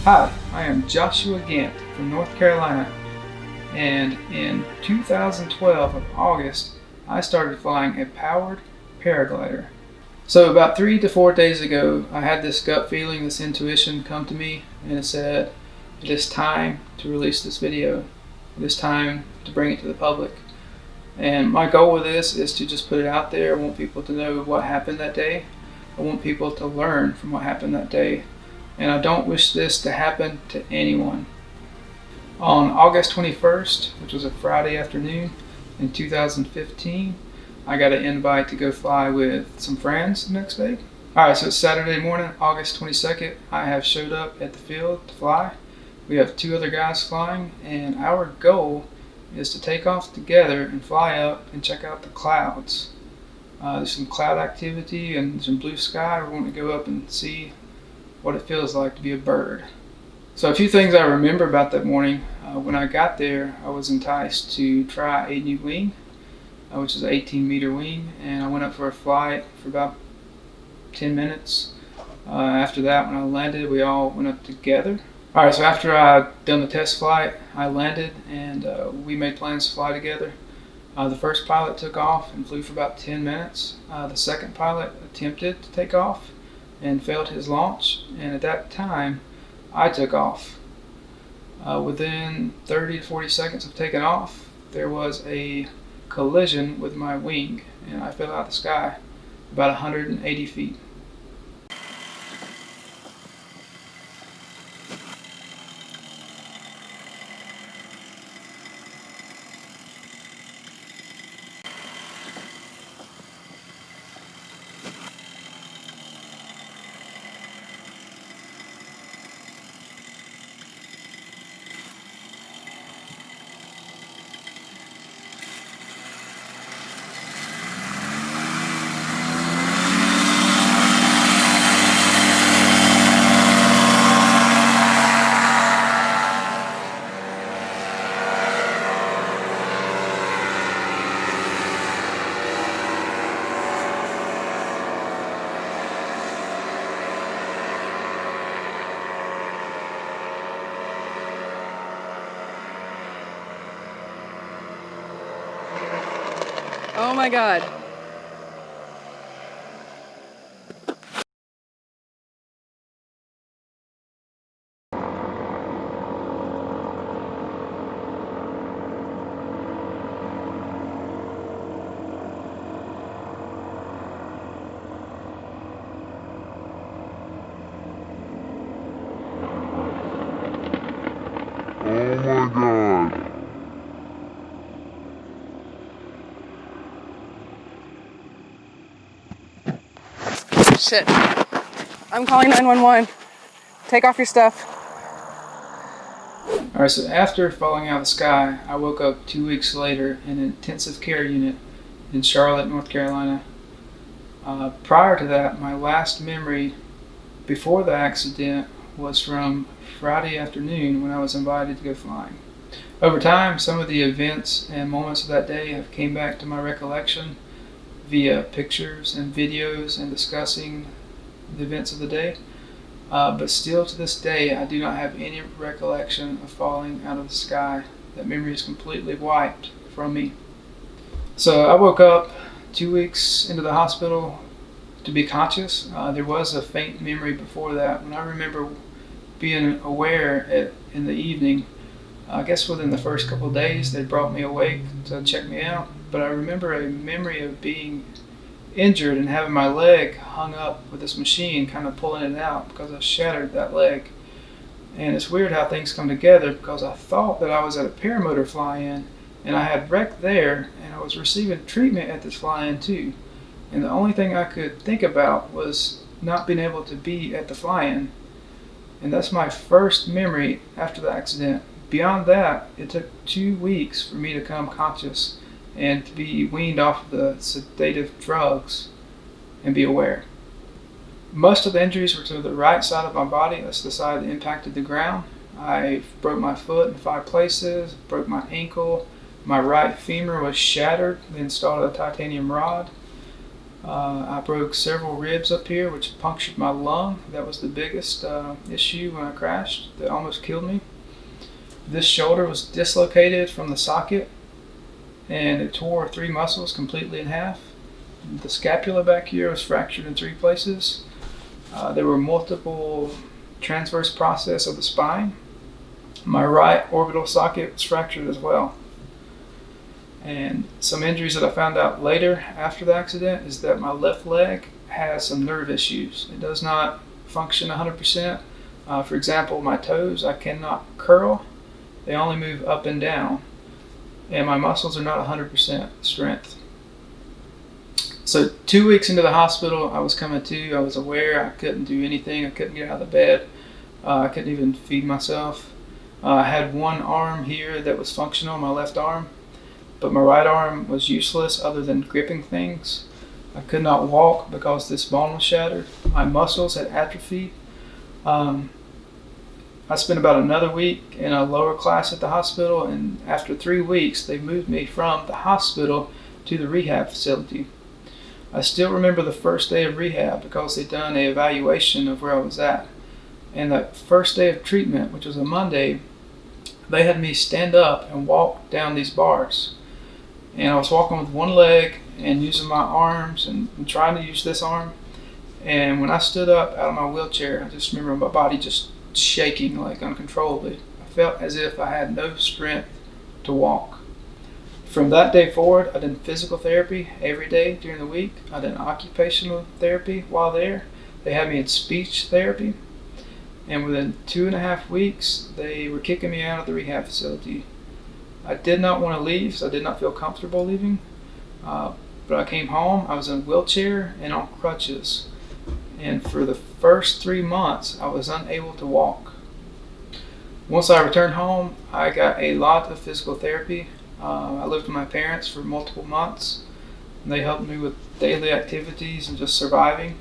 Hi, I am Joshua Gant from North Carolina, and in 2012 of August, I started flying a powered paraglider. So about 3 to 4 days ago, I had this gut feeling, this intuition come to me, and it said, it is time to release this video. It is time to bring it to the public. And my goal with this is to just put it out there. I want people to know what happened that day. I want people to learn from what happened that day. And I don't wish this to happen to anyone. On August 21st, which was a Friday afternoon in 2015, I got an invite to go fly with some friends the next day. Alright, so it's Saturday morning, August 22nd. I have showed up at the field to fly. We have 2 other guys flying, and our goal is to take off together and fly up and check out the clouds. There's some cloud activity and some blue sky. We want to go up and see what it feels like to be a bird. So a few things I remember about that morning. When I got there, I was enticed to try a new wing, which is an 18-meter wing, and I went up for a flight for about 10 minutes. After that, when I landed, we all went up together. Alright, so after I'd done the test flight, I landed and we made plans to fly together. The first pilot took off and flew for about 10 minutes. The second pilot attempted to take off and failed his launch, and at that time I took off. Within 30 to 40 seconds of taking off, there was a collision with my wing, and I fell out of the sky about 180 feet. Oh my God. Oh my God. Shit. I'm calling 911. Take off your stuff. Alright, so after falling out of the sky, I woke up 2 weeks later in an intensive care unit in Charlotte, North Carolina. Prior to that, my last memory before the accident was from Friday afternoon when I was invited to go flying. Over time, some of the events and moments of that day have came back to my recollection via pictures and videos and discussing the events of the day. But still to this day, I do not have any recollection of falling out of the sky. That memory is completely wiped from me. So I woke up 2 weeks into the hospital to be conscious. There was a faint memory before that. When I remember being aware in the evening, I guess within the first couple of days, they brought me awake to check me out. But I remember a memory of being injured and having my leg hung up with this machine, kind of pulling it out because I shattered that leg. And it's weird how things come together, because I thought that I was at a paramotor fly-in and I had wrecked there, and I was receiving treatment at this fly-in too. And the only thing I could think about was not being able to be at the fly-in. And that's my first memory after the accident. Beyond that, it took 2 weeks for me to come conscious and to be weaned off of the sedative drugs and be aware. Most of the injuries were to the right side of my body. That's the side that impacted the ground. I broke my foot in 5 places, broke my ankle, my right femur was shattered. They installed a titanium rod. I broke several ribs up here, which punctured my lung. That was the biggest issue when I crashed that almost killed me. This shoulder was dislocated from the socket, and it tore 3 muscles completely in half. The scapula back here was fractured in 3 places. There were multiple transverse process of the spine. My right orbital socket was fractured as well. And some injuries that I found out later after the accident is that my left leg has some nerve issues. It does not function 100%. For example, my toes, I cannot curl. They only move up and down. And my muscles are not 100% strength. So 2 weeks into the hospital, I was coming to. I was aware I couldn't do anything. I couldn't get out of the bed. I couldn't even feed myself. I had one arm here that was functional, my left arm, but my right arm was useless other than gripping things. I could not walk because this bone was shattered. My muscles had atrophied. I spent about another week in a lower class at the hospital, and after 3 weeks, they moved me from the hospital to the rehab facility. I still remember the first day of rehab because they'd done an evaluation of where I was at. And that first day of treatment, which was a Monday, they had me stand up and walk down these bars. And I was walking with one leg and using my arms and trying to use this arm. And when I stood up out of my wheelchair, I just remember my body just shaking like uncontrollably. I felt as if I had no strength to walk. From that day forward, I did physical therapy every day during the week. I did occupational therapy while there. They had me in speech therapy. And within 2.5 weeks, they were kicking me out of the rehab facility. I did not want to leave, so I did not feel comfortable leaving. But I came home. I was in a wheelchair and on crutches. And for the first 3 months, I was unable to walk. Once I returned home, I got a lot of physical therapy. I lived with my parents for multiple months, and they helped me with daily activities and just surviving.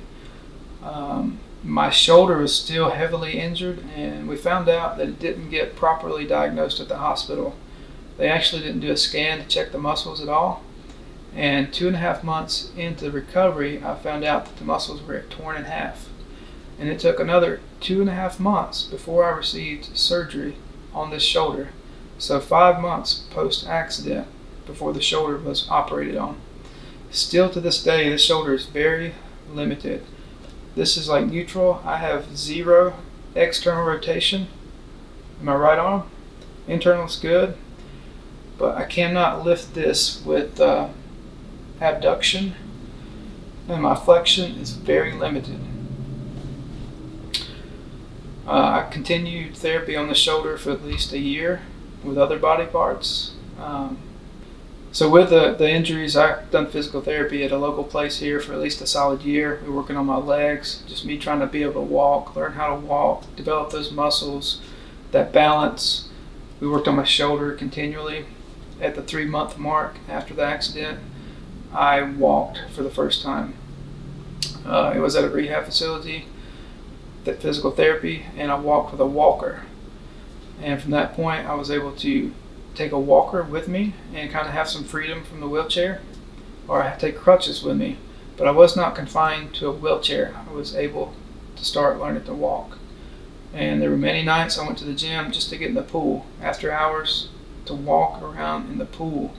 My shoulder was still heavily injured, and we found out that it didn't get properly diagnosed at the hospital. They actually didn't do a scan to check the muscles at all. And 2.5 months into recovery, I found out that the muscles were torn in half. And it took another 2.5 months before I received surgery on this shoulder. So 5 months post-accident before the shoulder was operated on. Still to this day, this shoulder is very limited. This is like neutral. I have 0 external rotation in my right arm. Internal is good, but I cannot lift this with abduction, and my flexion is very limited. I continued therapy on the shoulder for at least a year with other body parts. So with the injuries, I've done physical therapy at a local place here for at least a solid year. We're working on my legs, just me trying to be able to walk, learn how to walk, develop those muscles, that balance. We worked on my shoulder continually. At the 3-month mark after the accident, I walked for the first time. It was at a rehab facility, that physical therapy, and I walked with a walker. And from that point, I was able to take a walker with me and kind of have some freedom from the wheelchair, or I had to take crutches with me. But I was not confined to a wheelchair. I was able to start learning to walk. And there were many nights I went to the gym just to get in the pool after hours, to walk around in the pool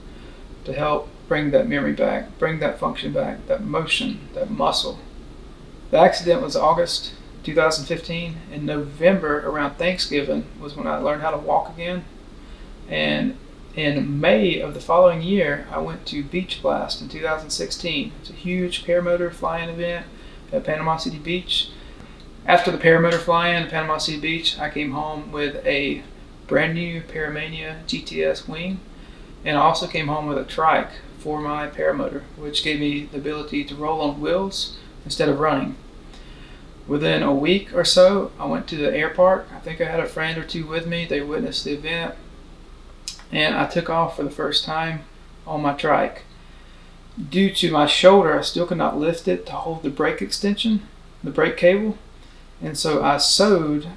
to help bring that memory back, bring that function back, that motion, that muscle. The accident was August 2015. In November, around Thanksgiving, was when I learned how to walk again. And in May of the following year, I went to Beach Blast in 2016. It's a huge paramotor flying event at Panama City Beach. After the paramotor fly-in at Panama City Beach, I came home with a brand new Paramania GTS wing, and I also came home with a trike for my paramotor, which gave me the ability to roll on wheels instead of running. Within a week or so, I went to the air park. I think I had a friend or two with me. They witnessed the event, and I took off for the first time on my trike. Due to my shoulder, I still could not lift it to hold the brake extension, the brake cable, and so I sewed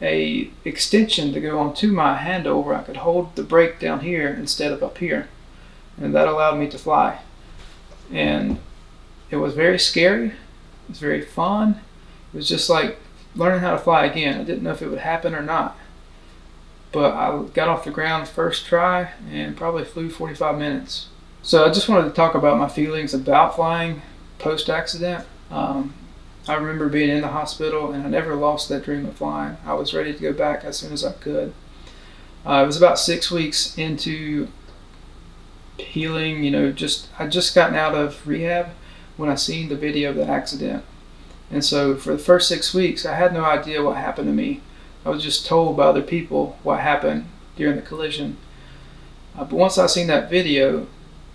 a extension to go onto my handle where I could hold the brake down here instead of up here, and that allowed me to fly. And It was very scary. It was very fun. It was just like learning how to fly again. I didn't know if it would happen or not. But I got off the ground first try and probably flew 45 minutes. So I just wanted to talk about my feelings about flying post-accident. I remember being in the hospital and I never lost that dream of flying. I was ready to go back as soon as I could. It was about 6 weeks into healing, I just gotten out of rehab when I seen the video of the accident. And so for the first 6 weeks, I had no idea what happened to me. I was just told by other people what happened during the collision. But once I seen that video,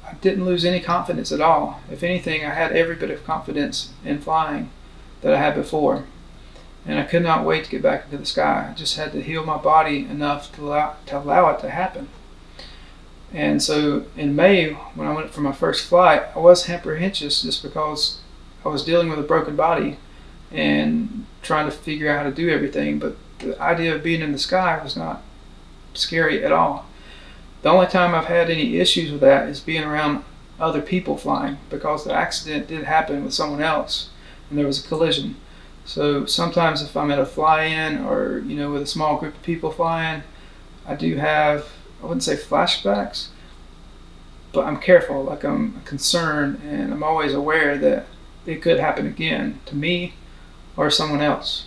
I didn't lose any confidence at all. If anything, I had every bit of confidence in flying that I had before. And I could not wait to get back into the sky. I just had to heal my body enough to allow it to happen. And so in May, when I went for my first flight, I was apprehensive just because I was dealing with a broken body and trying to figure out how to do everything. But the idea of being in the sky was not scary at all. The only time I've had any issues with that is being around other people flying, because the accident did happen with someone else and there was a collision. So sometimes if I'm at a fly-in or with a small group of people flying, I do have, I wouldn't say flashbacks, but I'm careful, like I'm concerned, and I'm always aware that it could happen again to me or someone else.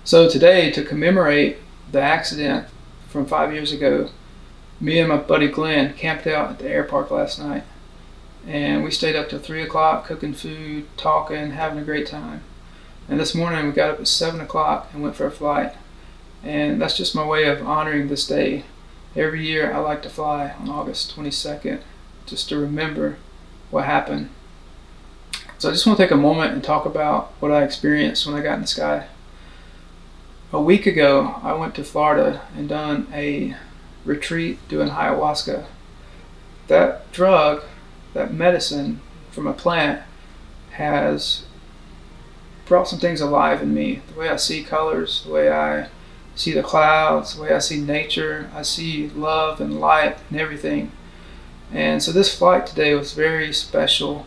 So today, to commemorate the accident from 5 years ago, me and my buddy Glenn camped out at the air park last night, and we stayed up till 3 o'clock cooking food, talking, having a great time. And this morning we got up at 7 o'clock and went for a flight. And that's just my way of honoring this day. Every year I like to fly on August 22nd just to remember what happened. So I just want to take a moment and talk about what I experienced when I got in the sky. A week ago I went to Florida and done a retreat doing ayahuasca. That drug, that medicine from a plant, has brought some things alive in me. The way I see colors, the way I see the clouds, the way I see nature, I see love and light and everything. And so this flight today was very special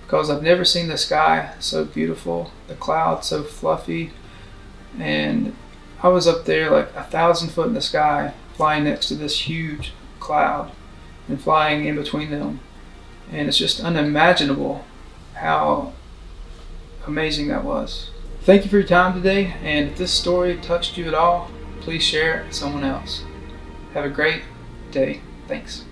because I've never seen the sky so beautiful, the clouds so fluffy, and I was up there like 1,000 foot in the sky flying next to this huge cloud and flying in between them. And it's just unimaginable how amazing that was. Thank you for your time today, and if this story touched you at all, please share it with someone else. Have a great day. Thanks.